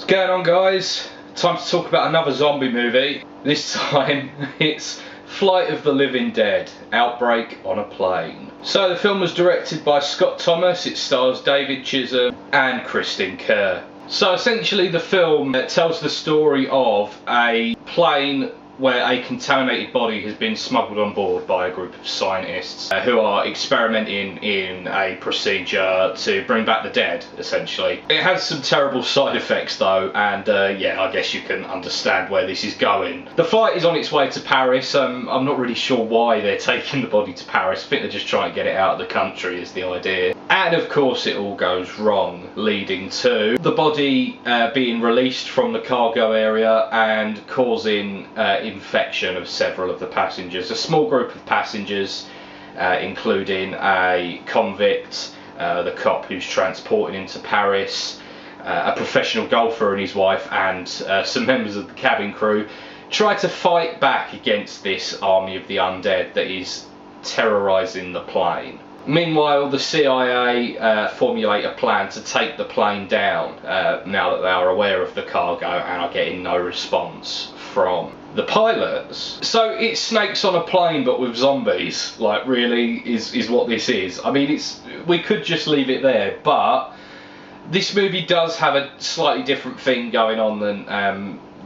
What's going on, guys? Time to talk about another zombie movie. This time it's Flight of the Living Dead, Outbreak on a Plane. So the film was directed by Scott Thomas. It stars David Chisholm and Kristen Kerr. So essentially the film tells the story of a plane where a contaminated body has been smuggled on board by a group of scientists who are experimenting in a procedure to bring back the dead, essentially. It has some terrible side effects though, and yeah, I guess you can understand where this is going. The flight is on its way to Paris. I'm not really sure why they're taking the body to Paris. I think they're just trying to get it out of the country is the idea. And of course it all goes wrong, leading to the body being released from the cargo area and causing infection of several of the passengers. A small group of passengers, including a convict, the cop who's transporting him to Paris, a professional golfer and his wife, and some members of the cabin crew, try to fight back against this army of the undead that is terrorising the plane. Meanwhile, the CIA formulate a plan to take the plane down now that they are aware of the cargo and are getting no response from the pilots. So it's snakes on a plane but with zombies, like, really is what this is. I mean, we could just leave it there, but this movie does have a slightly different thing going on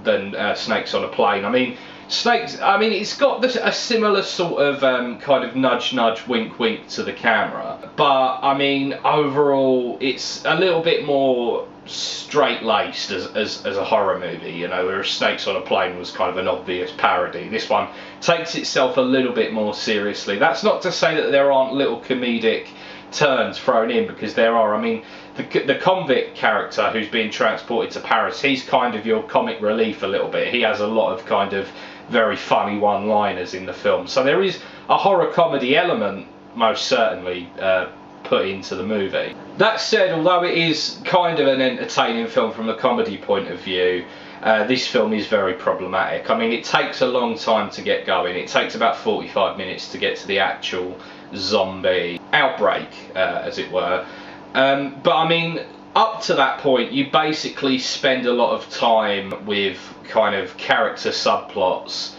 than Snakes on a Plane. I mean, Snakes, I mean, it's got a similar sort of kind of nudge nudge wink wink to the camera, but I mean overall it's a little bit more straight-laced as a horror movie, you know, whereas Snakes on a Plane was kind of an obvious parody. This one takes itself a little bit more seriously. That's not to say that there aren't little comedic turns thrown in, because there are. I mean, the convict character who's being transported to Paris, he's kind of your comic relief a little bit. He has a lot of kind of very funny one-liners in the film, so there is a horror comedy element most certainly put into the movie. That said, although it is kind of an entertaining film from a comedy point of view, this film is very problematic. I mean, it takes a long time to get going. It takes about 45 minutes to get to the actual zombie outbreak, as it were. But I mean, up to that point, you basically spend a lot of time with kind of character subplots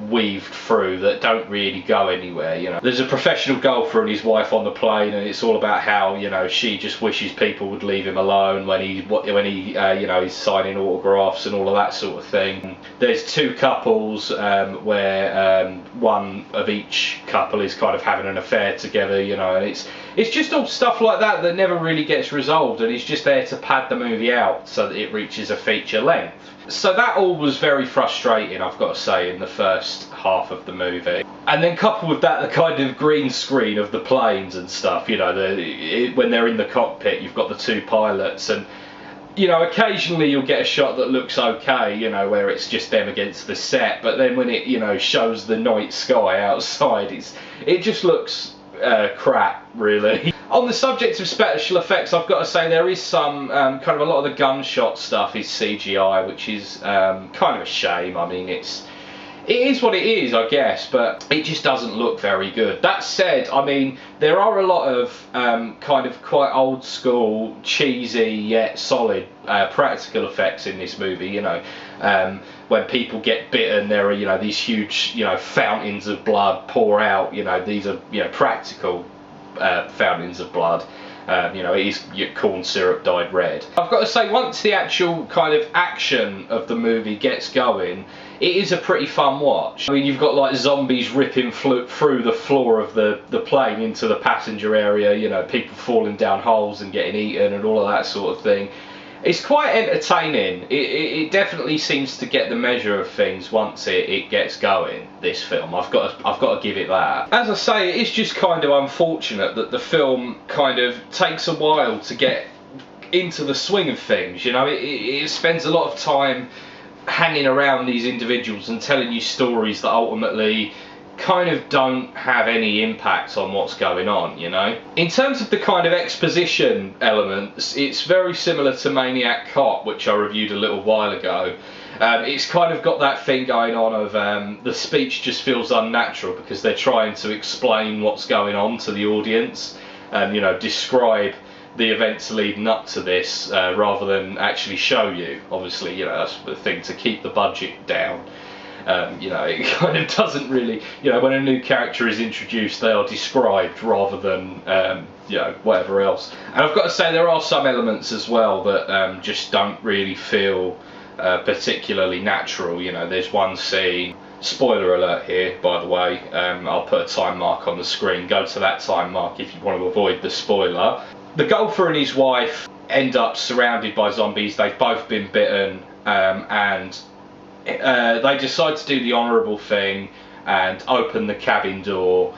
weaved through that don't really go anywhere. You know, there's a professional golfer and his wife on the plane, and it's all about how, you know, she just wishes people would leave him alone when he you know, he's signing autographs and all of that sort of thing. There's two couples where one of each couple is kind of having an affair together, you know, and it's just all stuff like that that never really gets resolved, and it's just there to pad the movie out so that it reaches a feature length. So that all was very frustrating, I've got to say, in the first half of the movie. And then coupled with that, the kind of green screen of the planes and stuff, you know, when they're in the cockpit, you've got the two pilots, and, you know, occasionally you'll get a shot that looks okay, you know, where it's just them against the set, but then when it, you know, shows the night sky outside, it just looks crap, really. On the subject of special effects, I've got to say there is some kind of a lot of the gunshot stuff is CGI, which is kind of a shame. I mean, it is what it is, I guess, but it just doesn't look very good. That said, I mean, there are a lot of kind of quite old school, cheesy yet solid practical effects in this movie, you know. When people get bitten, there are, you know, these huge, you know, fountains of blood pour out, you know, these are, you know, practical fountains of blood. You know, it is corn syrup dyed red. I've got to say, once the actual kind of action of the movie gets going, it is a pretty fun watch. I mean, you've got like zombies ripping through the floor of the plane into the passenger area, you know, people falling down holes and getting eaten and all of that sort of thing. It's quite entertaining. It definitely seems to get the measure of things once it gets going, this film. I've got to give it that. As I say, it is just kind of unfortunate that the film kind of takes a while to get into the swing of things, you know. It spends a lot of time hanging around these individuals and telling you stories that ultimately kind of don't have any impact on what's going on, you know. In terms of the kind of exposition elements, it's very similar to Maniac Cop, which I reviewed a little while ago. It's kind of got that thing going on of the speech just feels unnatural because they're trying to explain what's going on to the audience and, you know, describe the events leading up to this rather than actually show you. Obviously, you know, that's the thing, to keep the budget down. You know, it kind of doesn't really, you know, when a new character is introduced, they are described rather than, you know, whatever else. And I've got to say, there are some elements as well that just don't really feel particularly natural. You know, there's one scene, spoiler alert here, by the way, I'll put a time mark on the screen, go to that time mark if you want to avoid the spoiler. The golfer and his wife end up surrounded by zombies. They've both been bitten, and they decide to do the honourable thing and open the cabin door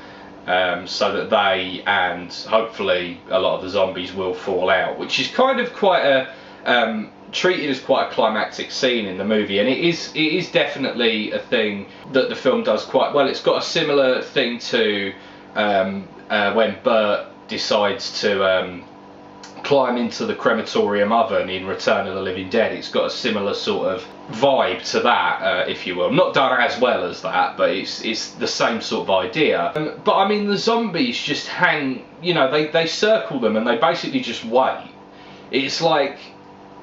so that they and hopefully a lot of the zombies will fall out, which is kind of quite a treated as quite a climactic scene in the movie, and it is definitely a thing that the film does quite well. It's got a similar thing to when Bert decides to climb into the crematorium oven in Return of the Living Dead. It's got a similar sort of vibe to that, if you will. Not done as well as that, but it's the same sort of idea. But I mean, the zombies just hang, you know, they circle them and they basically just wait. It's like,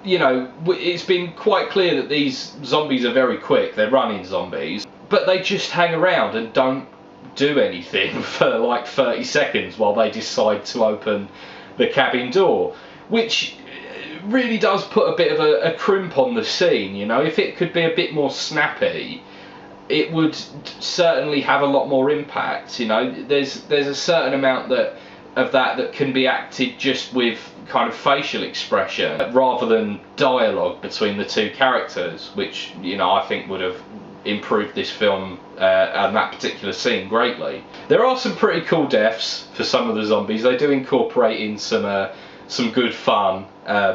you know, it's been quite clear that these zombies are very quick, they're running zombies, but they just hang around and don't do anything for like 30 seconds while they decide to open the cabin door, which really does put a bit of a crimp on the scene. You know, if it could be a bit more snappy, it would certainly have a lot more impact. You know, there's a certain amount of that can be acted just with kind of facial expression rather than dialogue between the two characters, which, you know, I think would have improved this film and that particular scene greatly. There are some pretty cool deaths for some of the zombies. They do incorporate in some good fun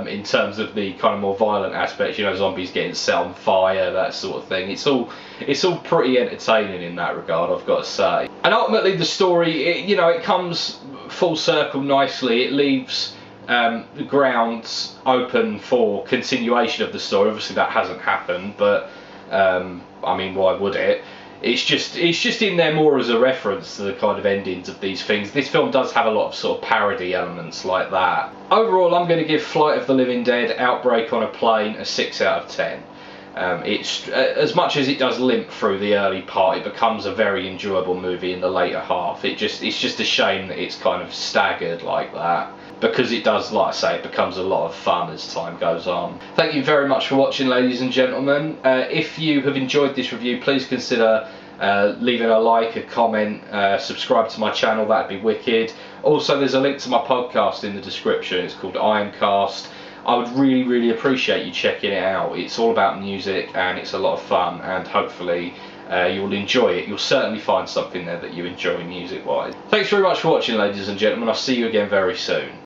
in terms of the kind of more violent aspects. You know, zombies getting set on fire, that sort of thing. It's all pretty entertaining in that regard, I've got to say. And ultimately, the story, you know, it comes full circle nicely. It leaves the grounds open for continuation of the story. Obviously, that hasn't happened, but I mean, why would it? It's just in there more as a reference to the kind of endings of these things. This film does have a lot of sort of parody elements like that. Overall, I'm going to give Flight of the Living Dead Outbreak on a Plane a 6 out of 10. It's as much as it does limp through the early part, it becomes a very enjoyable movie in the later half. It's just a shame that it's kind of staggered like that, because it does, like I say, it becomes a lot of fun as time goes on. Thank you very much for watching, ladies and gentlemen. If you have enjoyed this review, please consider leaving a like, a comment, subscribe to my channel, that'd be wicked. Also, there's a link to my podcast in the description. It's called Ironcast. I would really appreciate you checking it out. It's all about music and it's a lot of fun, and hopefully you'll enjoy it. You'll certainly find something there that you enjoy music wise. Thanks very much for watching, ladies and gentlemen. I'll see you again very soon.